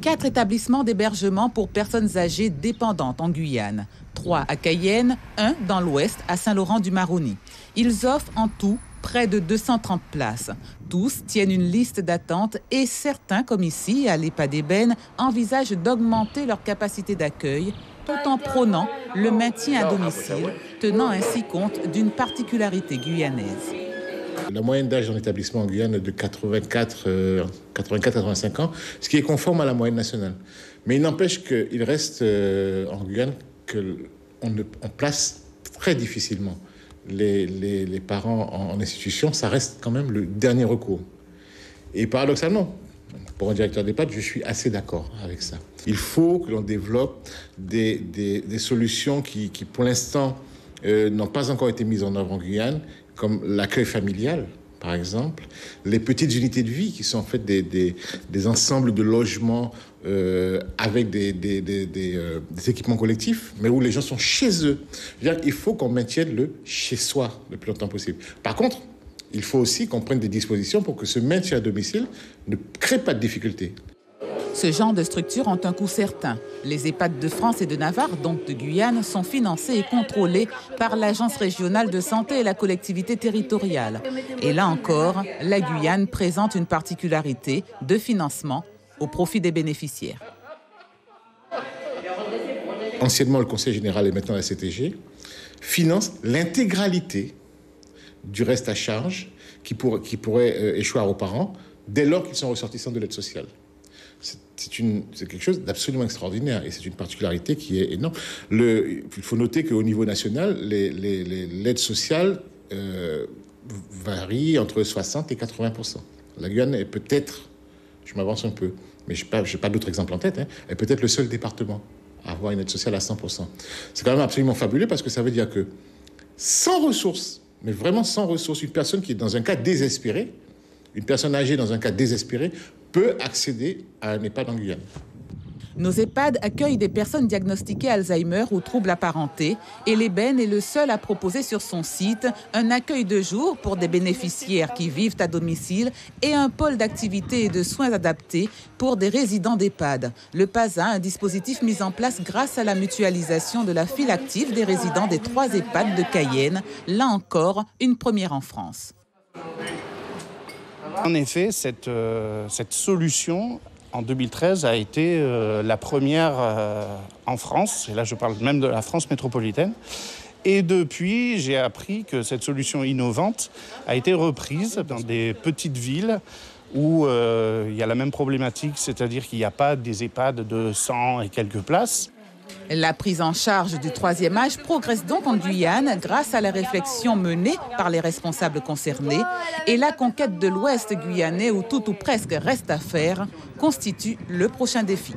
4 établissements d'hébergement pour personnes âgées dépendantes en Guyane. 3 à Cayenne, 1 dans l'ouest à Saint-Laurent-du-Maroni. Ils offrent en tout près de 230 places. Tous tiennent une liste d'attente et certains, comme ici à l'EHPAD Ébène, envisagent d'augmenter leur capacité d'accueil tout en prônant le maintien à domicile, tenant ainsi compte d'une particularité guyanaise. La moyenne d'âge dans l'établissement en Guyane est de 84-85 ans, ce qui est conforme à la moyenne nationale. Mais il n'empêche qu'il reste en Guyane qu'on place très difficilement les parents en institution. Ça reste quand même le dernier recours. Et paradoxalement, pour un directeur d'EHPAD, je suis assez d'accord avec ça. Il faut que l'on développe des solutions qui pour l'instant, n'ont pas encore été mises en œuvre en Guyane, comme l'accueil familial, par exemple, les petites unités de vie qui sont en fait des ensembles de logements avec des équipements collectifs, mais où les gens sont chez eux. Il faut qu'on maintienne le chez-soi le plus longtemps possible. Par contre, il faut aussi qu'on prenne des dispositions pour que ce maintien à domicile ne crée pas de difficultés. Ce genre de structures ont un coût certain. Les EHPAD de France et de Navarre, donc de Guyane, sont financés et contrôlés par l'Agence régionale de santé et la collectivité territoriale. Et là encore, la Guyane présente une particularité de financement au profit des bénéficiaires. Anciennement, le Conseil général et maintenant la CTG finance l'intégralité du reste à charge qui pourrait échoir aux parents dès lors qu'ils sont ressortissants de l'aide sociale. C'est quelque chose d'absolument extraordinaire et c'est une particularité qui est énorme. Il faut noter qu'au niveau national, l'aide sociale varie entre 60 et 80%. La Guyane est peut-être, je m'avance un peu, mais je n'ai pas d'autres exemples en tête, est peut-être le seul département à avoir une aide sociale à 100%. C'est quand même absolument fabuleux parce que ça veut dire que sans ressources, mais vraiment sans ressources, une personne qui est dans un cas désespéré, une personne âgée dans un cas désespéré, peut accéder à un EHPAD en Guyane. Nos EHPAD accueillent des personnes diagnostiquées Alzheimer ou troubles apparentés et l'Ébène est le seul à proposer sur son site un accueil de jour pour des bénéficiaires qui vivent à domicile et un pôle d'activités et de soins adaptés pour des résidents d'EHPAD. Le PASA, un dispositif mis en place grâce à la mutualisation de la file active des résidents des 3 EHPAD de Cayenne, là encore une première en France. En effet, cette solution, en 2013, a été la première en France, et là je parle même de la France métropolitaine. Et depuis, j'ai appris que cette solution innovante a été reprise dans des petites villes où il y a la même problématique, c'est-à-dire qu'il n'y a pas des EHPAD de 100 et quelques places. La prise en charge du 3e âge progresse donc en Guyane grâce à la réflexion menée par les responsables concernés et la conquête de l'Ouest guyanais où tout ou presque reste à faire constitue le prochain défi.